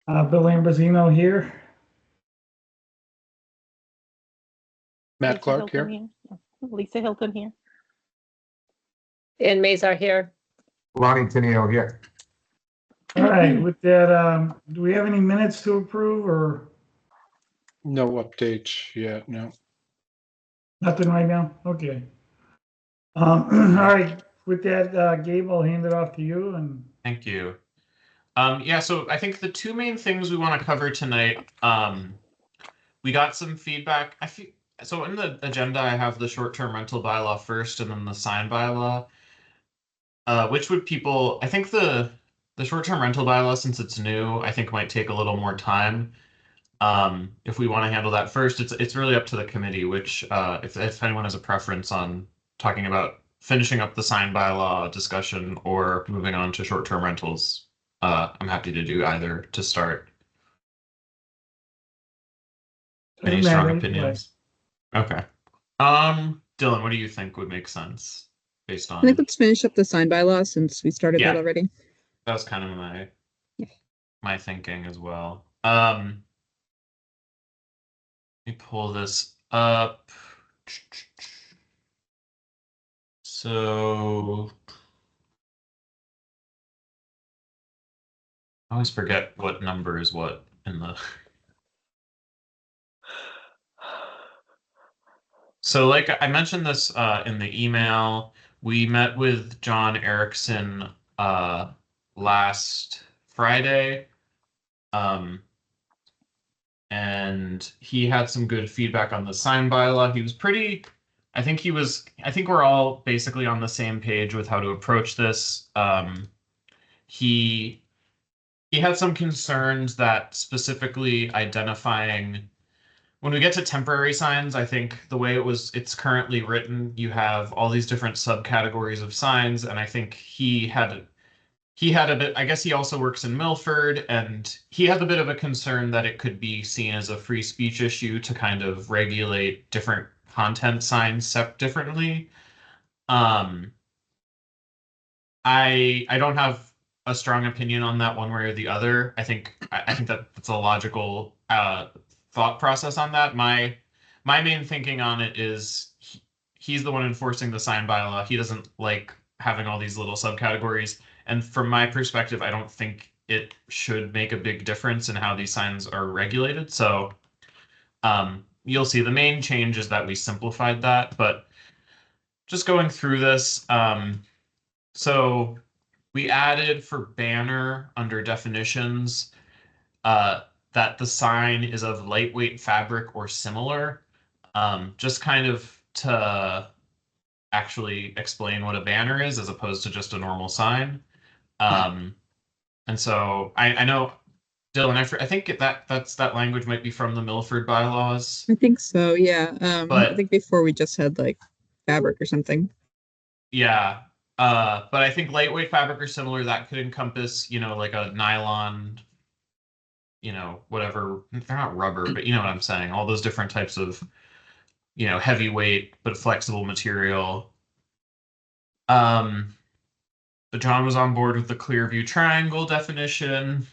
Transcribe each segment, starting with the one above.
Bill Ambrosino here. Matt Lisa Clark Hilton here. Lisa Hilton here. And Mazar here. Lonnie Tenio here. All right, with that, do we have any minutes to approve or No updates yet, no. nothing right now? Okay. All right, with that, Gabe, I'll hand it off to you and Thank you. Yeah, so I think the two main things we want to cover tonight, we got some feedback. So in the agenda, I have the short-term rental bylaw first and then the sign bylaw. Which would people, I think the short-term rental bylaw, since it's new, I think might take a little more time. If we want to handle that first, it's really up to the committee, which if anyone has a preference on talking about finishing up the sign bylaw discussion or moving on to short-term rentals, I'm happy to do either to start. Any Doesn't strong matter, opinions? Okay. Dylan, what do you think would make sense based on? I think let's finish up the sign bylaw since we started Yeah. that already. That was kind of my Yeah. my thinking as well. Let me pull this up. So I always forget what number is what in the. So like I mentioned this in the email, we met with John Erickson last Friday. And he had some good feedback on the sign bylaw. He was pretty, I think we're all basically on the same page with how to approach this. He had some concerns that specifically identifying, when we get to temporary signs, I think the way it's currently written, you have all these different subcategories of signs, and I think he had a bit, I guess he also works in Milford, and he had a bit of a concern that it could be seen as a free speech issue to kind of regulate different content signs differently. I don't have a strong opinion on that one way or the other. I think that's a logical thought process on that. My main thinking on it is he's the one enforcing the sign bylaw. He doesn't like having all these little subcategories. And from my perspective, I don't think it should make a big difference in how these signs are regulated. So you'll see the main change is that we simplified that. But just going through this, so we added for banner under definitions that the sign is of lightweight fabric or similar, just kind of to actually explain what a banner is as opposed to just a normal sign. And so I know, Dylan, I think that language might be from the Milford bylaws. I think so, yeah. But I think before we just had like fabric or something. Yeah. But I think lightweight fabric or similar, that could encompass, like a nylon, whatever. They're not rubber, but you know what I'm saying. All those different types of, heavyweight but flexible material. But John was on board with the clear view triangle definition.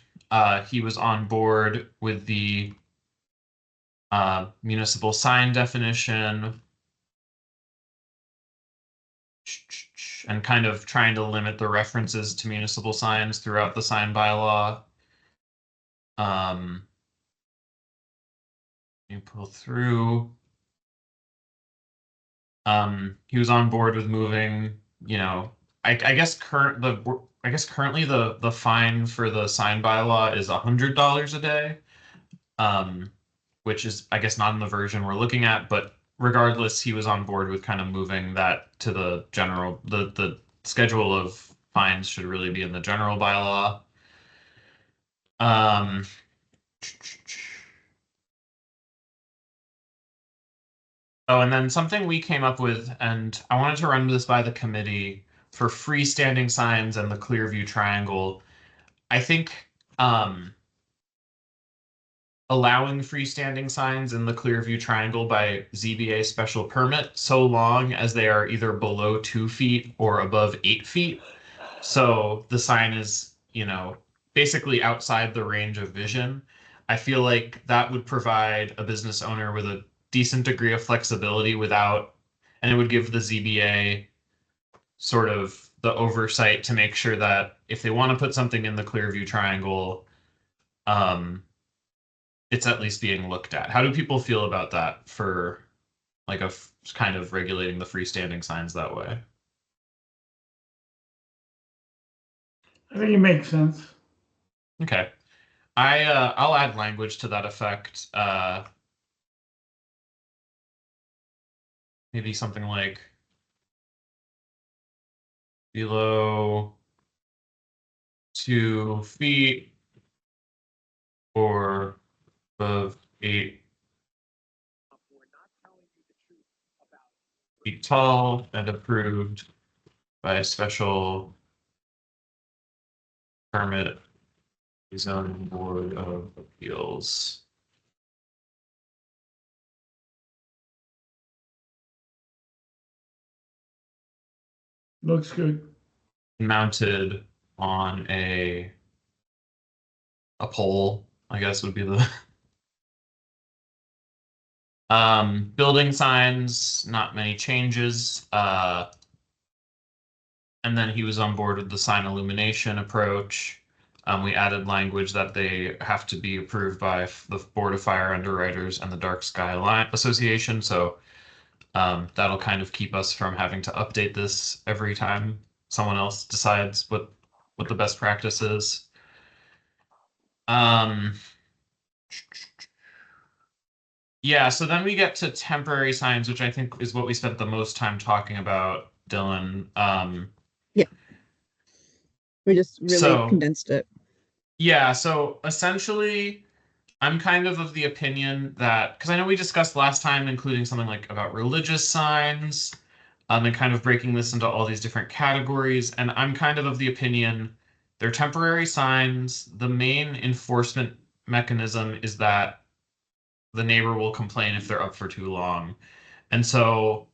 He was on board with the municipal sign definition. And kind of trying to limit the references to municipal signs throughout the sign bylaw. You pull through. He was on board with moving, I guess currently the fine for the sign bylaw is $100 a day, which is, I guess, not in the version we're looking at, but regardless, he was on board with kind of moving that to the general, the schedule of fines should really be in the general bylaw. Oh, and then something we came up with, and I wanted to run this by the committee for freestanding signs and the clear view triangle. I think allowing freestanding signs in the clear view triangle by ZBA special permit, so long as they are either below 2 feet or above 8 feet. So the sign is, basically outside the range of vision. I feel like that would provide a business owner with a decent degree of flexibility without, and it would give the ZBA sort of the oversight to make sure that if they want to put something in the clear view triangle, it's at least being looked at. How do people feel about that for like a kind of regulating the freestanding signs that way? I think it makes sense. Okay. I'll add language to that effect. Maybe something like below 2 feet or above 8 feet tall and approved by a special permit zoning board of appeals. Looks good. Mounted on a pole, I guess would be the building signs, not many changes. And then he was on board with the sign illumination approach. We added language that they have to be approved by the Board of Fire Underwriters and the Dark Sky Line Association. So that'll kind of keep us from having to update this every time someone else decides what the best practice is. Yeah, so then we get to temporary signs, which I think is what we spent the most time talking about, Dylan. We just really So- condensed it. Yeah, so essentially, I'm kind of the opinion that, because I know we discussed last time, including something like about religious signs, and kind of breaking this into all these different categories, and I'm kind of the opinion they're temporary signs. The main enforcement mechanism is that the neighbor will complain if they're up for too long. And so,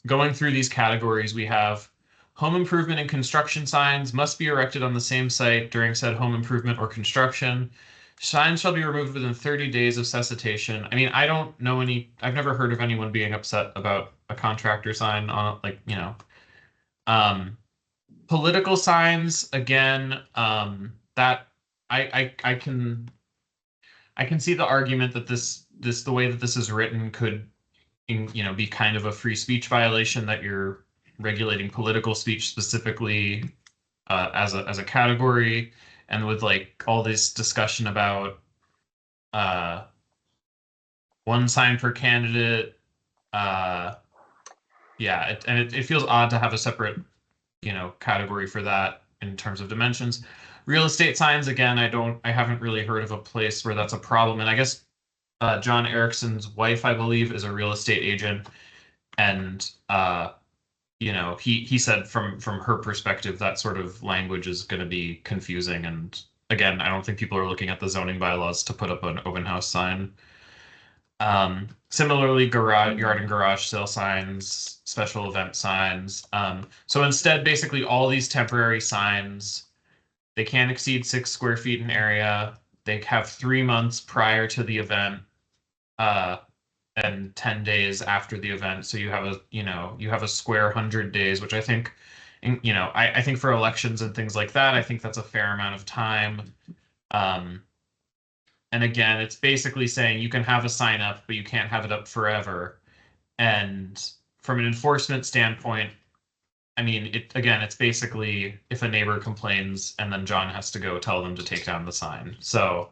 going through these categories, we have home improvement and construction signs must be erected on the same site during said home improvement or construction. Signs shall be removed within 30 days of cessation. I mean, I don't know I've never heard of anyone being upset about a contractor sign on political signs, again, that I can see the argument that the way that this is written could, be kind of a free speech violation, that you're regulating political speech specifically as a category, and with like all this discussion about one sign per candidate. Yeah, it feels odd to have a separate category for that in terms of dimensions. Real estate signs, again, I haven't really heard of a place where that's a problem. And I guess John Erickson's wife, I believe, is a real estate agent, and he said from her perspective that sort of language is going to be confusing. And again, I don't think people are looking at the zoning bylaws to put up an open house sign. Similarly, yard and garage sale signs, special event signs. So instead, basically all these temporary signs, they can't exceed 6 square feet in area. They have 3 months prior to the event, and 10 days after the event. So you have a square 100 days, which I think, I think for elections and things like that, I think that's a fair amount of time. And again, it's basically saying you can have a sign up, but you can't have it up forever. And from an enforcement standpoint, I mean, it's basically if a neighbor complains and then John has to go tell them to take down the sign. So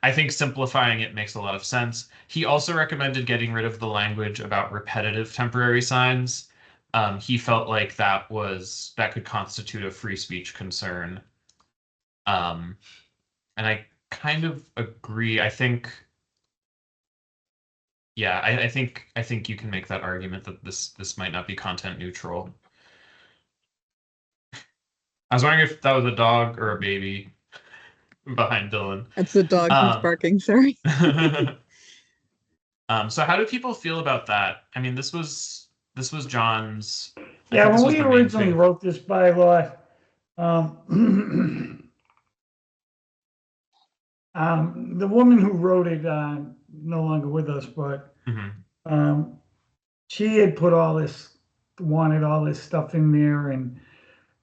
I think simplifying it makes a lot of sense. He also recommended getting rid of the language about repetitive temporary signs. He felt like that could constitute a free speech concern. And I kind of agree. I think, yeah, I think you can make that argument that this might not be content neutral. I was wondering if that was a dog or a baby behind Dylan. That's the dog who's barking. Sorry. So how do people feel about that? I mean, this was John's. Yeah, when we originally wrote this bylaw, The woman who wrote it, no longer with us, but Mhm. she had put wanted all this stuff in there. And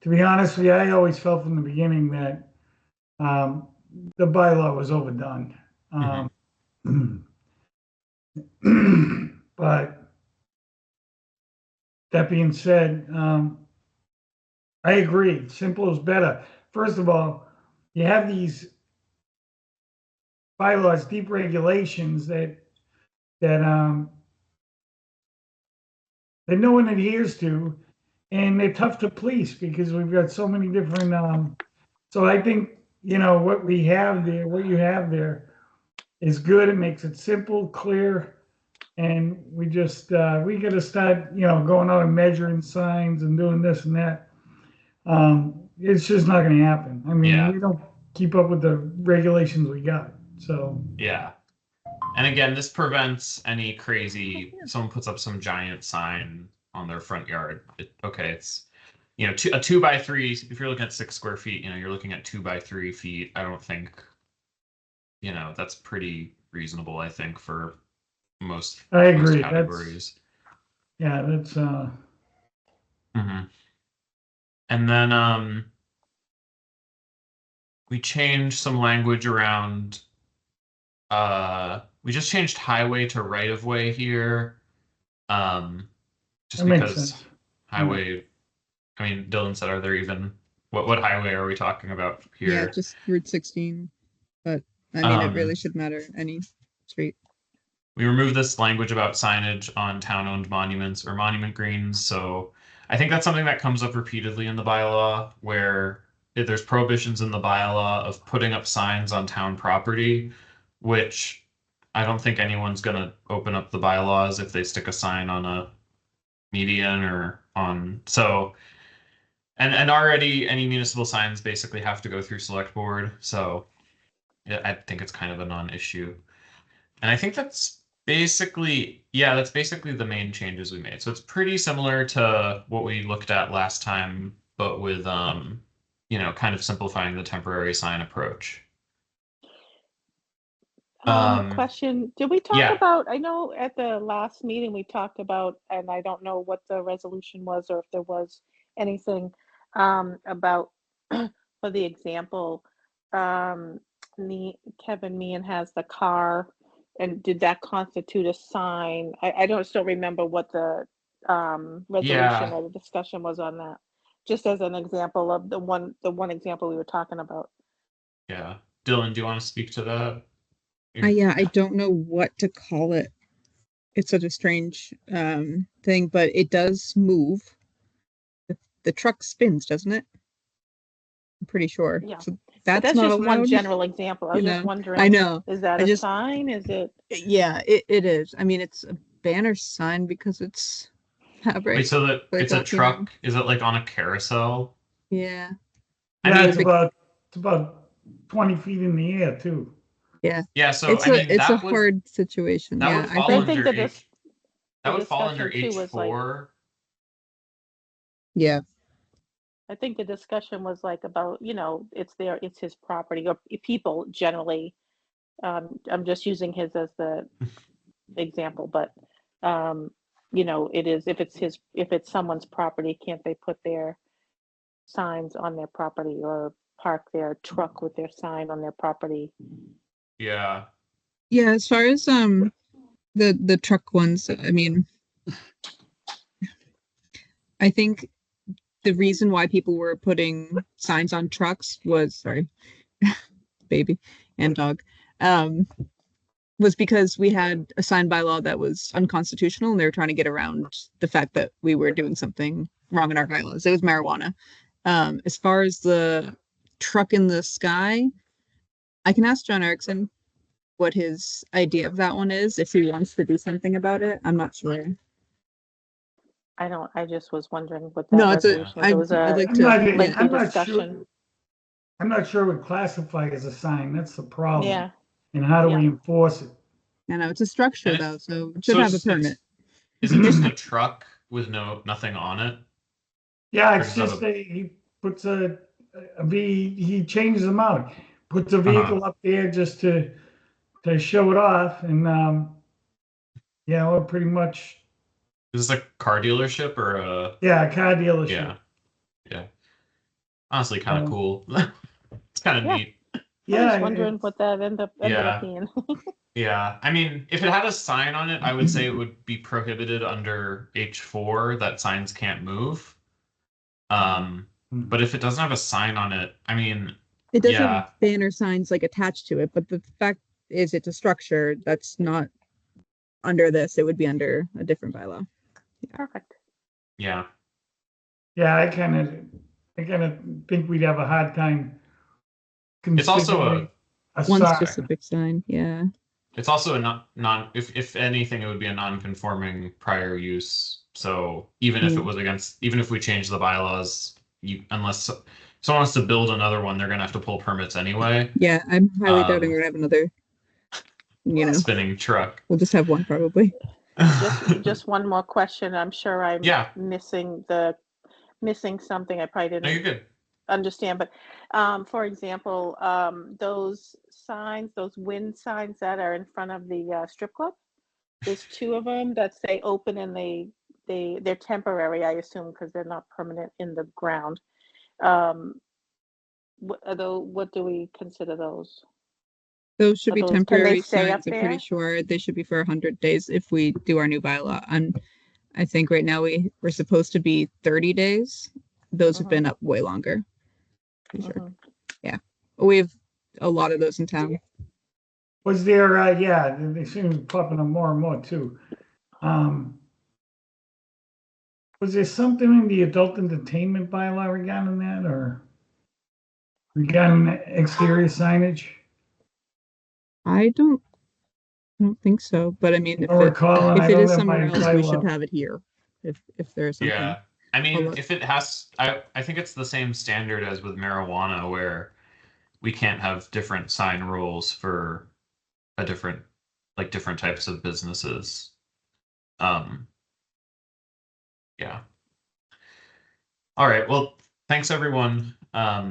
to be honest with you, I always felt from the beginning that the bylaw was overdone. But that being said, I agree. Simple is better. First of all, you have these bylaws, deep regulations that no one adheres to, and they're tough to police because we've got so many different. So I think what you have there is good. It makes it simple, clear, and we got to start going out and measuring signs and doing this and that. It's just not going to happen. I mean, Yeah. we don't keep up with the regulations we got. So Yeah. And again, this prevents any crazy, someone puts up some giant sign on their front yard. It's, a 2x3, if you're looking at 6 square feet, you're looking at 2x3 feet. I don't think, that's pretty reasonable, I think, for most I agree. categories. That's Mhm. And then we changed some language around. We just changed highway to right of way here. Just that makes because sense. highway. I mean, Dylan said, "Are there even what highway are we talking about here?" Yeah, just Route 16. But I mean, it really should matter any street. We removed this language about signage on town-owned monuments or monument greens. So I think that's something that comes up repeatedly in the bylaw, where there's prohibitions in the bylaw of putting up signs on town property, which I don't think anyone's going to open up the bylaws if they stick a sign on a median or on. So, and already any municipal signs basically have to go through select board. So I think it's kind of a non-issue. And I think that's basically the main changes we made. So it's pretty similar to what we looked at last time, but with kind of simplifying the temporary sign approach. Question, did we talk yeah. about, I know at the last meeting we talked about, and I don't know what the resolution was or if there was anything about, for the example, Kevin Meehan has the car, and did that constitute a sign? I don't still remember what the resolution or the discussion was on that. Just as an example of the one example we were talking about. Yeah. Dylan, do you want to speak to that? Yeah, I don't know what to call it. It's such a strange thing, but it does move. The truck spins, doesn't it? I'm pretty sure. Yeah. So But that's that's not just one allowed. general example. I was just wondering. I know. Is that a sign? Is it? Yeah, it is. I mean, it's a banner sign because it's fabric. Wait, so that it's a truck? Is it like on a carousel? Yeah. It's about 20 feet in the air too. Yeah. Yeah. So it's a hard situation. That Yeah. would fall under that would fall under H4. Yeah. I think the discussion was like about, it's his property, or people generally. I'm just using his as the example, but it is, if it's someone's property, can't they put their signs on their property or park their truck with their sign on their property? Yeah. Yeah, as far as the truck ones, I mean, I think the reason why people were putting signs on trucks was, sorry, baby and dog, was because we had a sign bylaw that was unconstitutional, and they were trying to get around the fact that we were doing something wrong in our bylaws. It was marijuana. As far as the truck in the sky, I can ask John Erickson what his idea of that one is, if he wants to do something about it. I'm not sure. I just was wondering what that resolution was. It was a lengthy discussion. I'm not sure it would classify as a sign. That's the problem. Yeah. And how do we enforce it? I know it's a structure though, so it should have a permit. Is it just a truck with nothing on it? Yeah, it's just he puts he changes them out. puts a vehicle up there just to show it off, and it pretty much, Is this a car dealership or a? a car dealership. Yeah, yeah. Honestly, kind of Um, cool. It's kind of Yeah. neat. I Yeah, was wondering what that ended up Yeah. being. Yeah, I mean, if it had a sign on it, I would say it would be prohibited under H4 that signs can't move. But if it doesn't have a sign on it, I mean, It does yeah, have banner signs like attached to it, but the fact is it's a structure that's not under this. It would be under a different bylaw. Perfect. yeah, yeah, I kind of think we'd have a hard time it's also considering a One sign. specific sign, yeah. it's also a non if anything, it would be a non-conforming prior use. So even if it was against, even if we change the bylaws, unless someone wants to build another one, they're gonna have to pull permits anyway. Yeah, I'm highly doubting we're gonna have another, Spinning truck. we'll just have one probably. Just one more question. I'm sure I'm Yeah. missing something I probably No, you're didn't good. understand. But for example, those signs, those wind signs that are in front of the strip club, there's two of them that say open, and they're temporary, I assume, because they're not permanent in the ground. What do we consider those? Those should Are be those- can they temporary stay up signs. I'm pretty there? sure they should be for 100 days if we do our new bylaw. And I think right now we're supposed to be 30 days. Those have been up way longer. Pretty sure. Yeah. We have a lot of those in town. Was there, they seem to be popping up more and more too. Was there something in the adult entertainment bylaw regarding that, or regarding exterior signage? I don't think so. But I mean, I don't recall, and I if it don't is have somewhere my else, we should bylaw. have it here. If there's something. Yeah. I mean, look. if it has, I think it's the same standard as with marijuana, where we can't have different sign rules for different types of businesses. Yeah. All right. Well, thanks everyone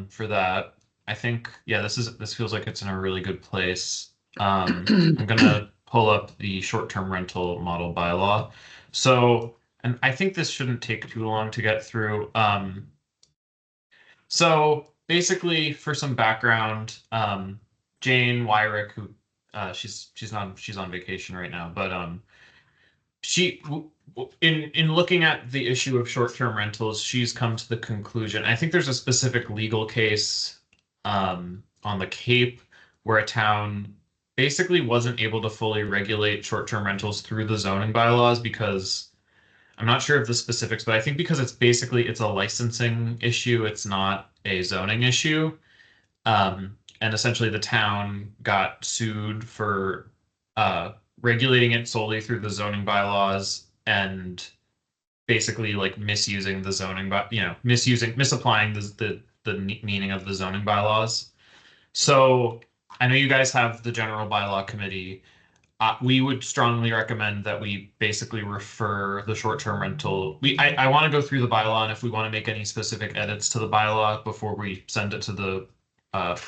for that. I think, yeah, this feels like it's in a really good place. I'm gonna pull up the short-term rental model bylaw. So, and I think this shouldn't take too long to get through. So basically, for some background, Jane Wyrick, who she's on vacation right now, but she in looking at the issue of short-term rentals, she's come to the conclusion. I think there's a specific legal case on the Cape where a town basically wasn't able to fully regulate short-term rentals through the zoning bylaws because I'm not sure of the specifics, but I think because it's a licensing issue, it's not a zoning issue. And essentially the town got sued for regulating it solely through the zoning bylaws and basically like misusing the zoning, misapplying the meaning of the zoning bylaws. So I know you guys have the general bylaw committee. We would strongly recommend that we basically refer the short-term rental. I want to go through the bylaw, and if we want to make any specific edits to the bylaw before we send it to the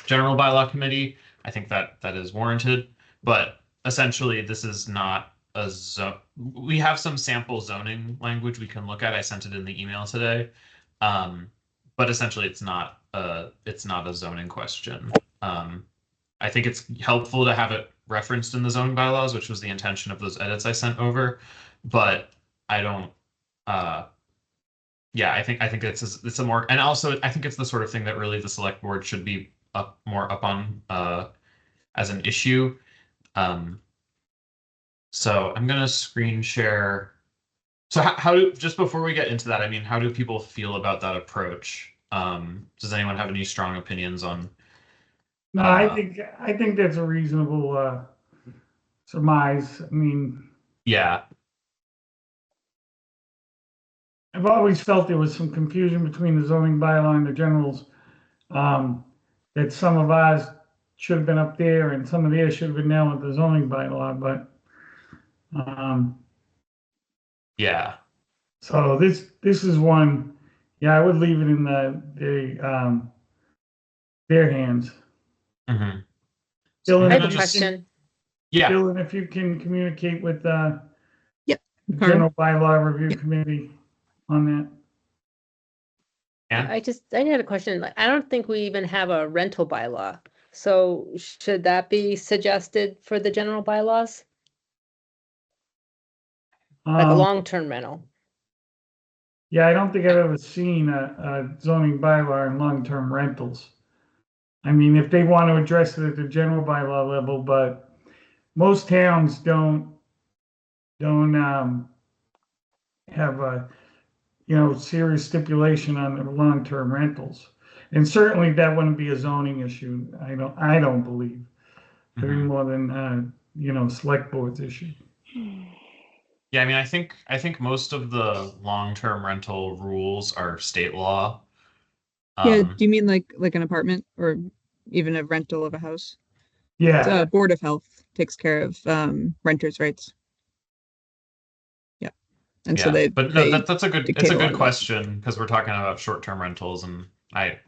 general bylaw committee, I think that is warranted. But essentially, this is not a zone. We have some sample zoning language we can look at. I sent it in the email today, but essentially, it's not a zoning question. I think it's helpful to have it referenced in the zoning bylaws, which was the intention of those edits I sent over. But I don't. Yeah, I think it's a more, and also I think it's the sort of thing that really the select board should be more up on as an issue. So I'm gonna screen share. So just before we get into that, I mean, how do people feel about that approach? Does anyone have any strong opinions on? No, I think that's a reasonable surmise. I mean, Yeah, I've always felt there was some confusion between the zoning bylaw and the generals. That some of ours should have been up there and some of theirs should have been down with the zoning bylaw, but yeah, so this is one, I would leave it in their hands. Mhm. Dylan, I have if a you can- question. Yeah. Dylan, if you can communicate with the Carl? General Bylaw Review Committee on that. Yeah. I had a question. Like, I don't think we even have a rental bylaw. So should that be suggested for the general bylaws? Like a long-term rental? Yeah, I don't think I've ever seen a zoning bylaw in long-term rentals. I mean, if they want to address it at the general bylaw level, but most towns don't have a, serious stipulation on their long-term rentals. And certainly that wouldn't be a zoning issue. I don't believe. Any Mhm. more than, select board's issue. Yeah, I mean, I think most of the long-term rental rules are state law. Yeah, do you mean like an apartment or even a rental of a house? Yeah, Board of Health takes care of renters' rights. Yeah. And so yeah, but no, they that's a good dictate a lot of that. question because we're talking about short-term rentals and I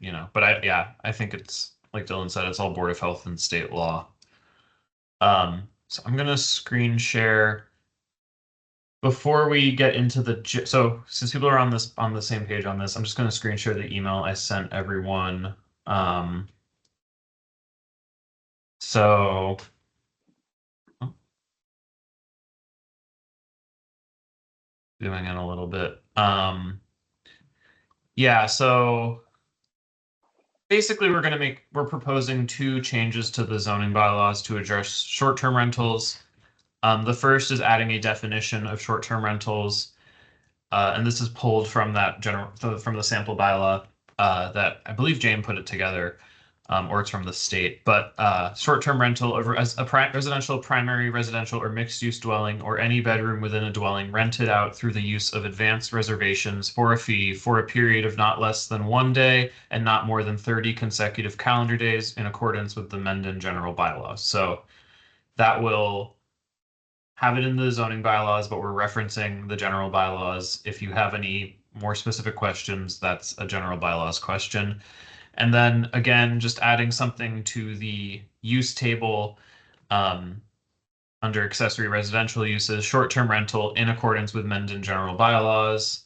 think it's like Dylan said, it's all Board of Health and state law. So I'm gonna screen share before we get into so since people are on the same page on this, I'm just gonna screen share the email I sent everyone. So zooming in a little bit. Yeah, so basically we're proposing two changes to the zoning bylaws to address short-term rentals. The first is adding a definition of short-term rentals. And this is pulled from from the sample bylaw that I believe Jane put it together, or it's from the state. But short-term rental as a residential, primary residential, or mixed-use dwelling, or any bedroom within a dwelling rented out through the use of advanced reservations for a fee for a period of not less than 1 day and not more than 30 consecutive calendar days in accordance with the Mendon general bylaws. So that will have it in the zoning bylaws, but we're referencing the general bylaws. If you have any more specific questions, that's a general bylaws question. And then again, just adding something to the use table under accessory residential uses, short-term rental in accordance with Mendon general bylaws,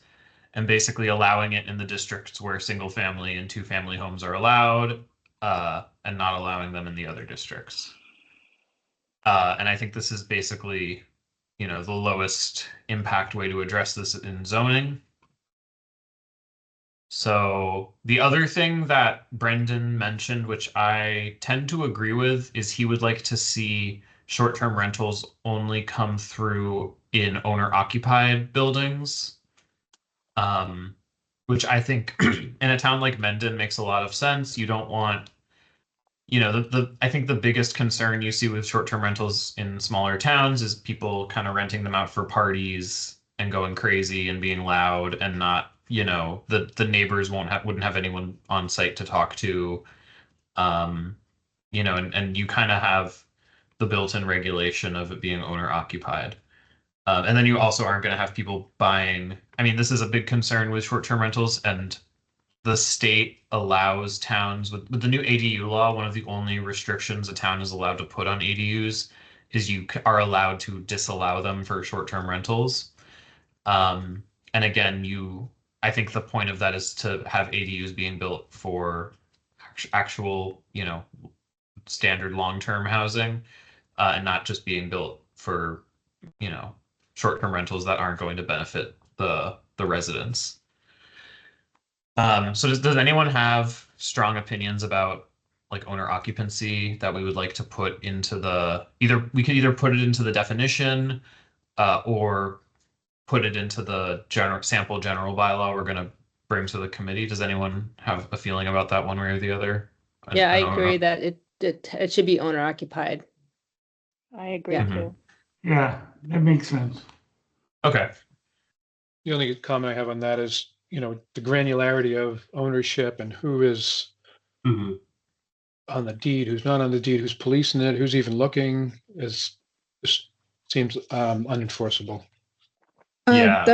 and basically allowing it in the districts where single family and two family homes are allowed, and not allowing them in the other districts. And I think this is basically, the lowest impact way to address this in zoning. So the other thing that Brendan mentioned, which I tend to agree with, is he would like to see short-term rentals only come through in owner-occupied buildings. Which I think in a town like Mendon makes a lot of sense. You don't want, I think the biggest concern you see with short-term rentals in smaller towns is people kind of renting them out for parties and going crazy and being loud and not, the neighbors wouldn't have anyone on site to talk to. And you kind of have the built-in regulation of it being owner occupied. And then you also aren't going to have people buying. I mean, this is a big concern with short-term rentals, and the state allows towns with the new ADU law. One of the only restrictions a town is allowed to put on ADUs is you are allowed to disallow them for short-term rentals. And again, I think the point of that is to have ADUs being built for actual, standard long-term housing, and not just being built for, short-term rentals that aren't going to benefit the residents. So does anyone have strong opinions about like owner occupancy that we would like to put into we could either put it into the definition, or put it into the sample general bylaw we're going to bring to the committee? Does anyone have a feeling about that one way or the other? Yeah, I agree that it should be owner occupied. I agree Yeah. too. yeah, that makes sense. Okay. The only comment I have on that is, the granularity of ownership and who is on the deed, who's not on the deed, who's policing it, who's even looking, just seems unenforceable. Yeah.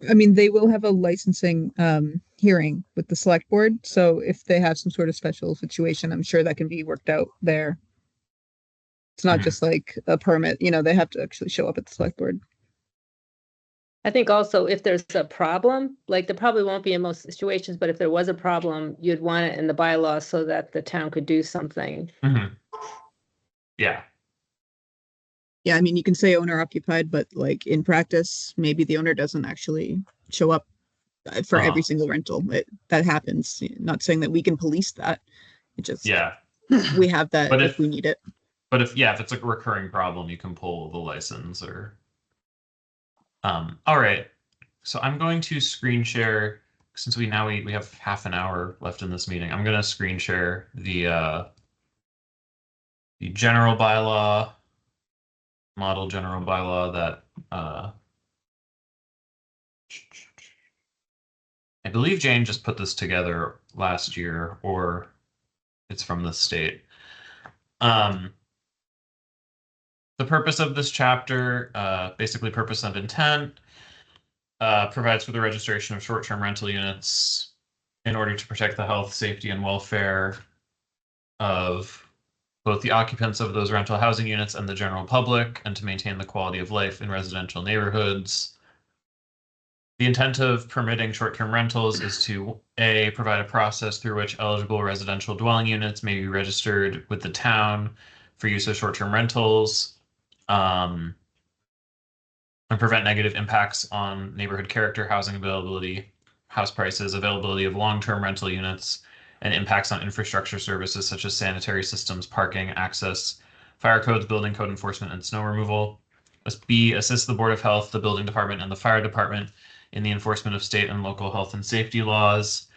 I mean, they will have a licensing hearing with the select board. So if they have some sort of special situation, I'm sure that can be worked out there. It's not Mhm. just like a permit, they have to actually show up at the select board. I think also if there's a problem, like there probably won't be in most situations, but if there was a problem, you'd want it in the bylaws so that the town could do something. Yeah. Yeah, I mean, you can say owner occupied, but like in practice, maybe the owner doesn't actually show up for every single rental. That happens. Not saying that we can police that. It just, Yeah. we have that But if we need it. But if it's a recurring problem, you can pull the license or. All right. So I'm going to screen share since we have half an hour left in this meeting. I'm going to screen share the general bylaw, model general bylaw that I believe Jane just put this together last year, or it's from the state. The purpose of this chapter, basically purpose and intent, provides for the registration of short-term rental units in order to protect the health, safety, and welfare of both the occupants of those rental housing units and the general public, and to maintain the quality of life in residential neighborhoods. The intent of permitting short-term rentals is to A, provide a process through which eligible residential dwelling units may be registered with the town for use as short-term rentals, and prevent negative impacts on neighborhood character, housing availability, house prices, availability of long-term rental units, and impacts on infrastructure services such as sanitary systems, parking, access, fire codes, building code enforcement, and snow removal. B, assist the Board of Health, the Building Department, and the Fire Department in the enforcement of state and local health and safety laws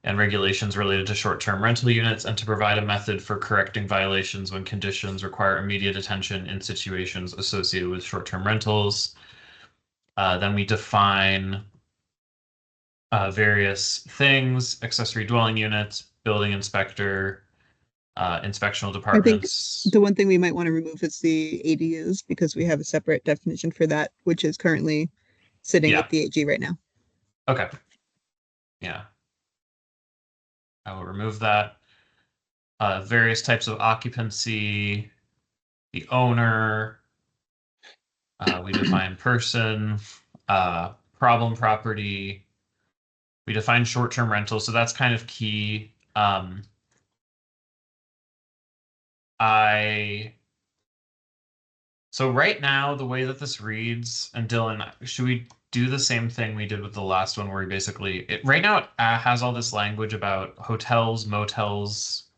and regulations related to short-term rental units, and to provide a method for correcting violations when conditions require immediate attention in situations associated with short-term rentals. Then we define various things: accessory dwelling units, building inspector, inspectional departments. The one thing we might want to remove is the ADUs because we have a separate definition for that, which is currently sitting with the AG right now. Okay. Yeah. I will remove that. Various types of occupancy, the owner, we define person, problem property, we define short-term rental, so that's kind of key. So right now, the way that this reads, and Dylan, should we do the same thing we did with the last one, where we basically, right now it has all this language about hotels, motels,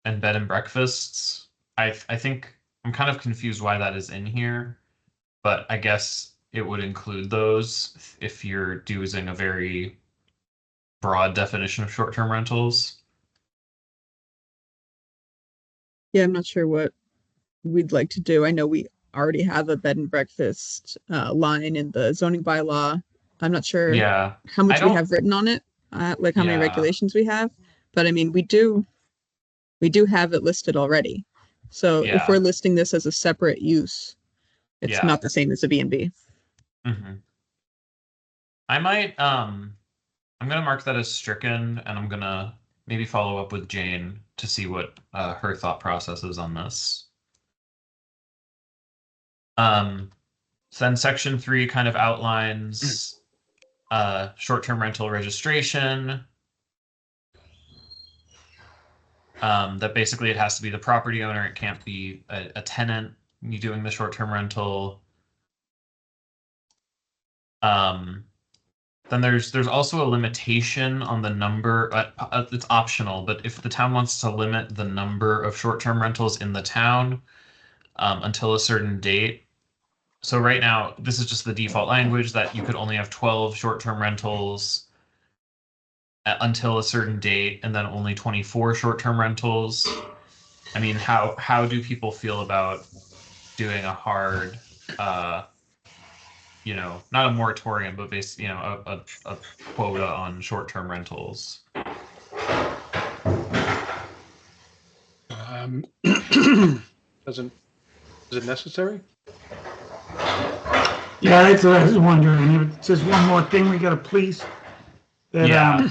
and bed and breakfasts. I think I'm kind of confused why that is in here, but I guess it would include those if you're using a very broad definition of short-term rentals. Yeah, I'm not sure what we'd like to do. I know we already have a bed and breakfast line in the zoning bylaw. I'm not sure how much we have written on it, like how many regulations we have, but I mean, we do have it listed already. So if we're listing this as a separate use, it's not the same as a B&B. I might, I'm going to mark that as stricken, and I'm going to maybe follow up with Jane to see what her thought process is on this. So then section 3 kind of outlines short-term rental registration. That basically it has to be the property owner. It can't be a tenant doing the short-term rental. Then there's also a limitation on the number. It's optional, but if the town wants to limit the number of short-term rentals in the town until a certain date. So right now, this is just the default language that you could only have 12 short-term rentals until a certain date, and then only 24 short-term rentals. I mean, how do people feel about doing a hard, not a moratorium, but basically, a quota on short-term rentals? Is it necessary? Yeah, that's what I was wondering. If it's just one more thing we gotta police. That, Yeah.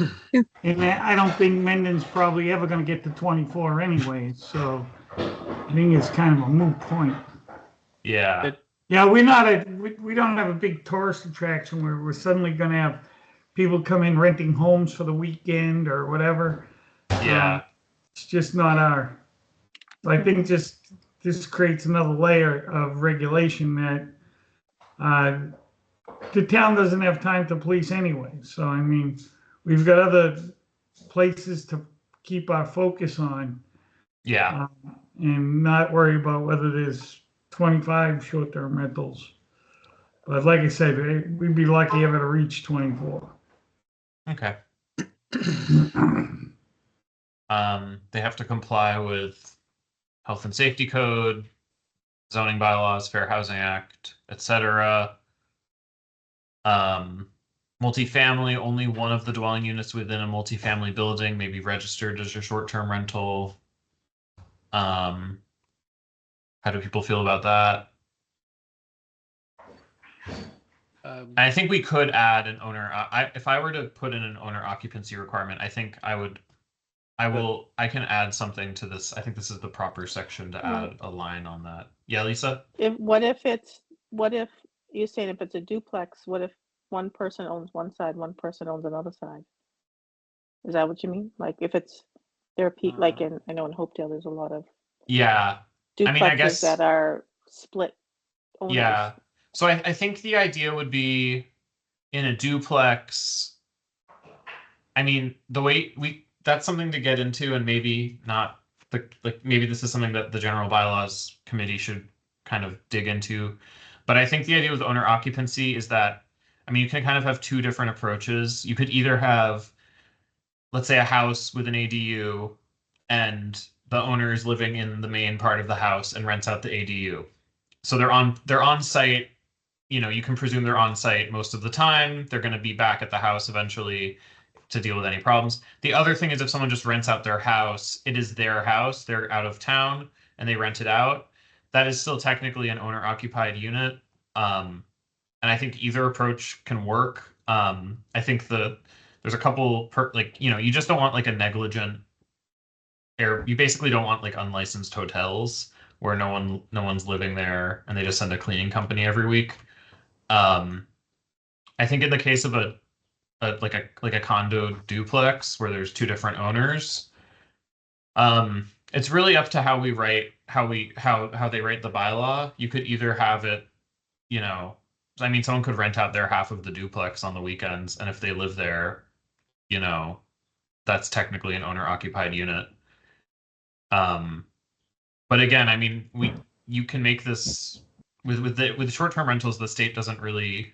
and I don't think Mendon's probably ever gonna get to 24 anyway, so I think it's kind of a moot point. Yeah. Yeah, we don't have a big tourist attraction where we're suddenly gonna have people come in renting homes for the weekend or whatever. Yeah. It's just not our, so I think just this creates another layer of regulation that the town doesn't have time to police anyway. So, I mean, we've got other places to keep our focus on Yeah. and not worry about whether there's 25 short-term rentals. But like I said, we'd be lucky ever to reach 24. Okay. They have to comply with health and safety code, zoning bylaws, Fair Housing Act, etc. Multifamily, only one of the dwelling units within a multifamily building may be registered as a short-term rental. How do people feel about that? I think we could add an owner. If I were to put in an owner occupancy requirement, I think I can add something to this. I think this is the proper section to add a line on that. Yeah, Lisa? What if you're saying if it's a duplex, what if one person owns one side, one person owns another side? Is that what you mean? Like if it's like I know in Hopedale there's a lot of Yeah. duplexes I mean, I guess that are split owners. Yeah. So I think the idea would be in a duplex. I mean, the way that's something to get into, and maybe not maybe this is something that the general bylaws committee should kind of dig into. But I think the idea with owner occupancy is that, I mean, you can kind of have two different approaches. You could either have, let's say, a house with an ADU and the owner is living in the main part of the house and rents out the ADU. So they're on site, you can presume they're on site most of the time. They're going to be back at the house eventually to deal with any problems. The other thing is if someone just rents out their house, it is their house, they're out of town and they rent it out. That is still technically an owner occupied unit. And I think either approach can work. I think there's a couple you just don't want like a negligent you basically don't want like unlicensed hotels where no one's living there and they just send a cleaning company every week. I think in the case of a condo duplex where there's two different owners, it's really up to how they write the bylaw. You could either have it, I mean, someone could rent out their half of the duplex on the weekends, and if they live there, that's technically an owner occupied unit. But again, I mean, you can make this with short-term rentals. The state doesn't really.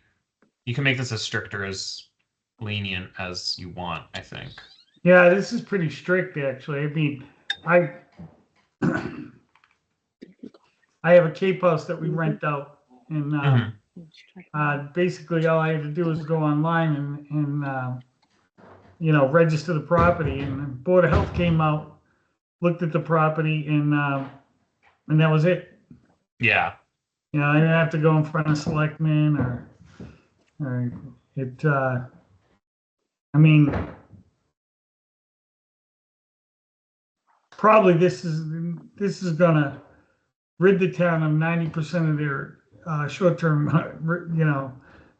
You can make this as strict or as lenient as you want, I think. Yeah, this is pretty strict, actually. I mean, I have a Cape House that we rent out, and basically all I had to do was go online and register the property, and the Board of Health came out, looked at the property, and that was it. Yeah. I didn't have to go in front of selectmen or it. I mean, probably this is gonna rid the town of 90% of their short-term.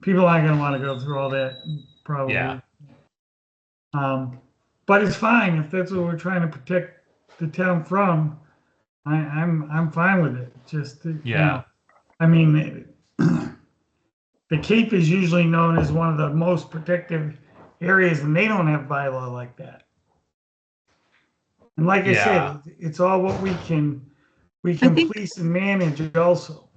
People aren't gonna want to go through all that probably. Yeah. But it's fine if that's what we're trying to protect the town from. I'm fine with it. Just I mean, the Cape is usually known as one of the most protective areas, and they don't have bylaw like that. And like I said, it's all what we can police and manage also.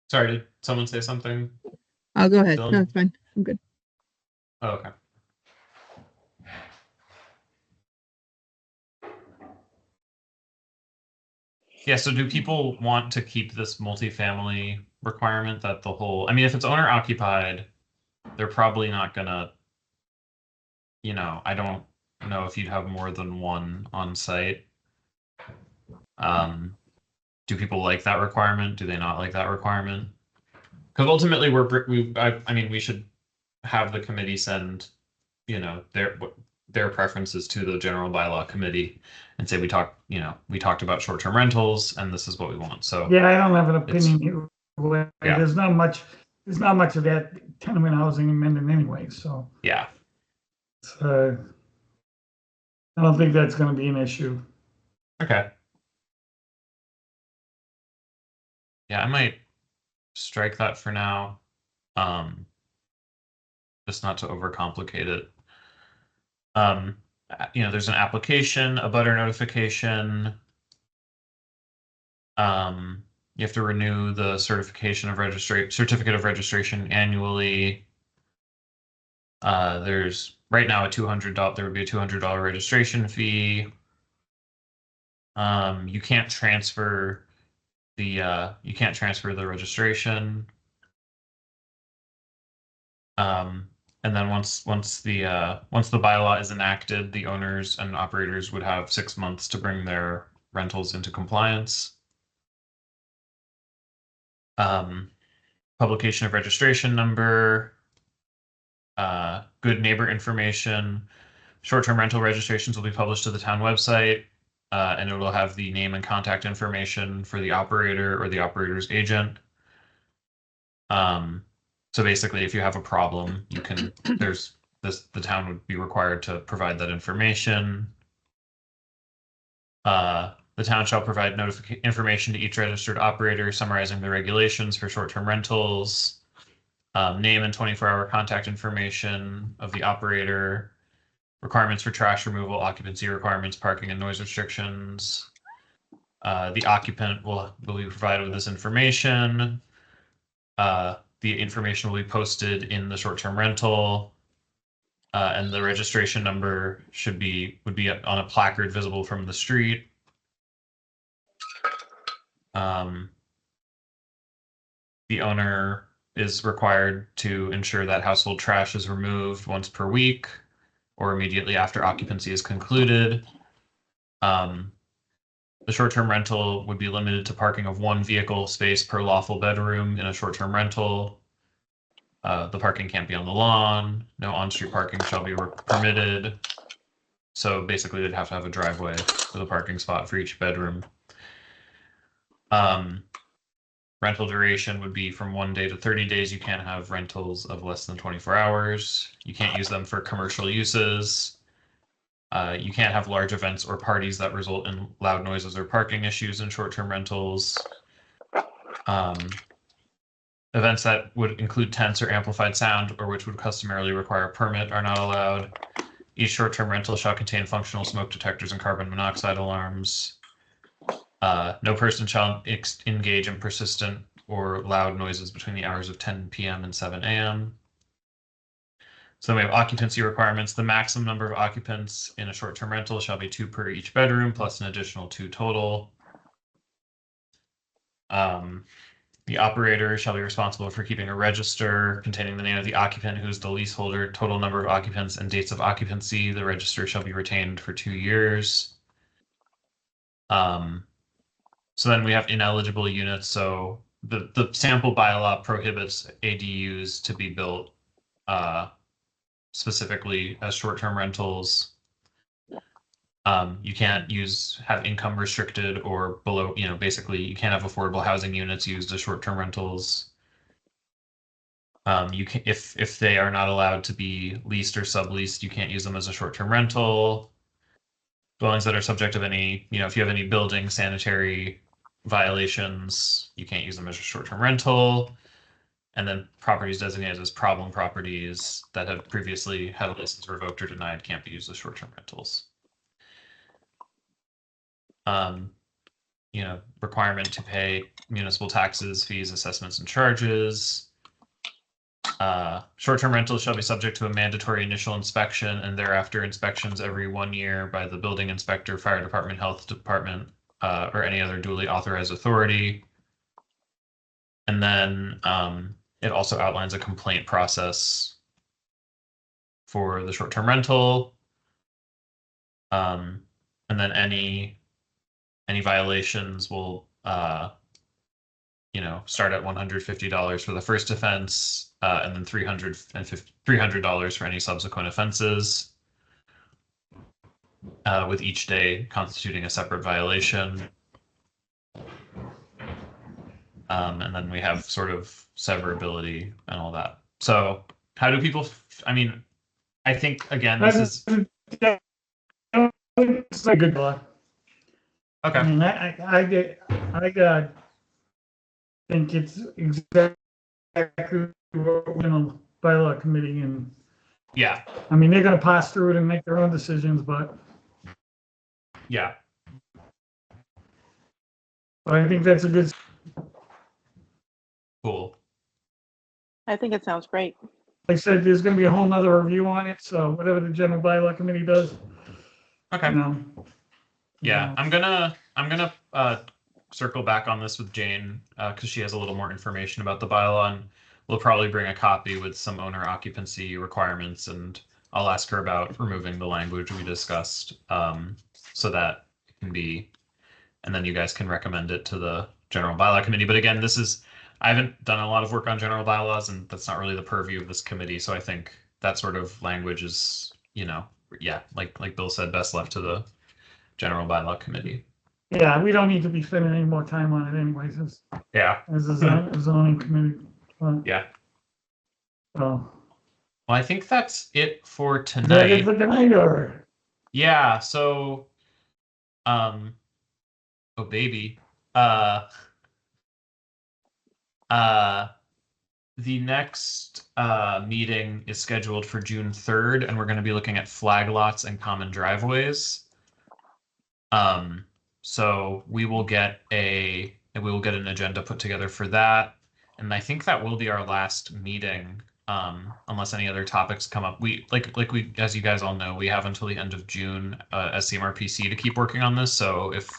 Sorry, did someone say something? I'll go ahead. Dylan? No, it's fine. I'm good. Oh, okay. Yeah, so do people want to keep this multifamily requirement that I mean, if it's owner occupied, they're probably not gonna, I don't know if you'd have more than one on site. do people like that requirement? Do they not like that requirement? Because ultimately, I mean, we should have the committee send, you know, their preferences to the general bylaw committee and say we talked about short-term rentals and this is what we want. So Yeah, I don't have an opinion either way. Yeah. There's not much of that tenement housing in Mendon anyway, so yeah, it's, I don't think that's gonna be an issue. okay. Yeah, I might strike that for now. Just not to overcomplicate it. There's an application, a butter notification. You have to renew the certificate of registration annually. There's right now there would be a $200 registration fee. You can't transfer the registration. And then once the bylaw is enacted, the owners and operators would have 6 months to bring their rentals into compliance. Publication of registration number, good neighbor information. Short-term rental registrations will be published to the town website, and it will have the name and contact information for the operator or the operator's agent. So basically, if you have a problem, the town would be required to provide that information. The town shall provide information to each registered operator summarizing the regulations for short-term rentals, name and 24-hour contact information of the operator, requirements for trash removal, occupancy requirements, parking and noise restrictions. The occupant will be provided with this information. The information will be posted in the short-term rental, and the registration number would be on a placard visible from the street. The owner is required to ensure that household trash is removed once per week or immediately after occupancy is concluded. The short-term rental would be limited to parking of 1 vehicle space per lawful bedroom in a short-term rental. The parking can't be on the lawn. No on-street parking shall be permitted. So basically, they'd have to have a driveway with a parking spot for each bedroom. Rental duration would be from 1 day to 30 days. You can't have rentals of less than 24 hours. You can't use them for commercial uses. You can't have large events or parties that result in loud noises or parking issues in short-term rentals. Events that would include tents or amplified sound or which would customarily require a permit are not allowed. Each short-term rental shall contain functional smoke detectors and carbon monoxide alarms. No person shall engage in persistent or loud noises between the hours of 10 p.m. and 7 a.m. So then we have occupancy requirements. The maximum number of occupants in a short-term rental shall be 2 per each bedroom, plus an additional 2 total. The operator shall be responsible for keeping a register containing the name of the occupant who is the leaseholder, total number of occupants, and dates of occupancy. The register shall be retained for 2 years. So then we have ineligible units. So the sample bylaw prohibits ADUs to be built specifically as short-term rentals. You can't have income restricted or below, basically you can't have affordable housing units used as short-term rentals. You can, if they are not allowed to be leased or subleased, you can't use them as a short-term rental. Dwellings that are subject of any, if you have any building sanitary violations, you can't use them as a short-term rental. And then properties designated as problem properties that have previously had a license revoked or denied can't be used as short-term rentals. Requirement to pay municipal taxes, fees, assessments, and charges. Short-term rentals shall be subject to a mandatory initial inspection and thereafter inspections every 1 year by the building inspector, fire department, health department, or any other duly authorized authority. And then it also outlines a complaint process for the short-term rental. And then any violations will start at $150 for the first offense, and then $300 for any subsequent offenses, with each day constituting a separate violation. And then we have sort of severability and all that. So how do people, I mean, I think, again, this is... It's a good law. Okay. I mean, I think it's exactly what we're in a bylaw committee, and Yeah. I mean, they're gonna pass through it and make their own decisions, but Yeah. I think that's a good. Cool. I think it sounds great. Like I said, there's gonna be a whole nother review on it, so whatever the general bylaw committee does, Okay. you know. Yeah, I'm gonna circle back on this with Jane, because she has a little more information about the bylaw, and we'll probably bring a copy with some owner occupancy requirements, and I'll ask her about removing the language we discussed, so that it can be, and then you guys can recommend it to the general bylaw committee. But again, I haven't done a lot of work on general bylaws, and that's not really the purview of this committee. So I think that sort of language is, yeah, like Bill said, best left to the general bylaw committee. Yeah, we don't need to be spending any more time on it anyways, Yeah. as a zoning committee. Yeah. So. Well, I think that's it for Is that it tonight. for tonight, or? Yeah, so oh baby. The next meeting is scheduled for June 3rd, and we're going to be looking at flag lots and common driveways. So we will get an agenda put together for that, and I think that will be our last meeting, unless any other topics come up. We as you guys all know, we have until the end of June as CMRPC to keep working on this. So if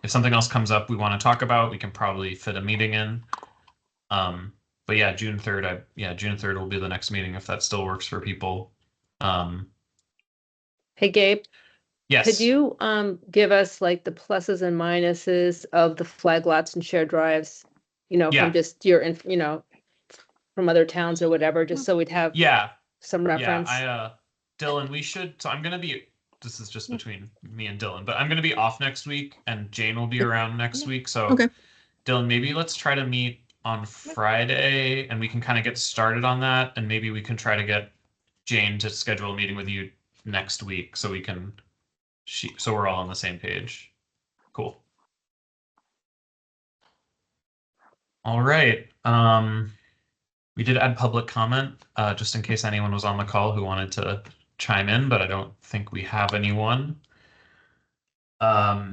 something else comes up we want to talk about, we can probably fit a meeting in. But yeah, June 3rd. June 3rd will be the next meeting if that still works for people. Hey, Gabe, Yes. could you give us like the pluses and minuses of the flag lots and shared drives, Yeah. from just from other towns or whatever, just so we'd have some reference? Yeah, Dylan, so I'm going to be, this is just between me and Dylan, but I'm going to be off next week and Jane will be around next week. So Okay. Dylan, maybe let's try to meet on Friday and we can kind of get started on that. And maybe we can try to get Jane to schedule a meeting with you next week so we can, so we're all on the same page. Cool. All right. We did add public comment, just in case anyone was on the call who wanted to chime in, but I don't think we have anyone. So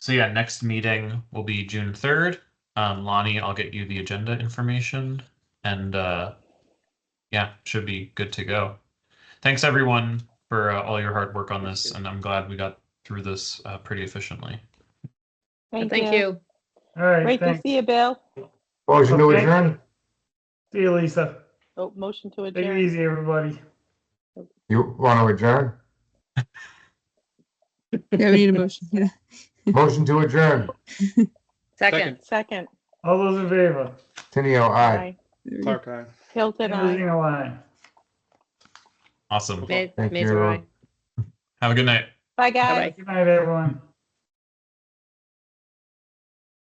yeah, next meeting will be June 3rd. Lonnie, I'll get you the agenda information, and yeah, should be good to go. Thanks everyone for all your hard work on this, and I'm glad we got through this pretty efficiently. Thank you. All right, Great to thanks. see you, Bill. Motion to Okay. adjourn? See you, Lisa. Oh, motion to Take it adjourn. easy, everybody. You want to adjourn? Yeah, we need a motion. Yeah. Motion to adjourn. Second. Second. All those in favor? Tenio, aye. Aye. There we go. Clark, aye. Hilton, aye. Everything aye. Awesome. Thank Thank you. you. Have a good night. Bye, guys. Bye-bye. Good night, everyone.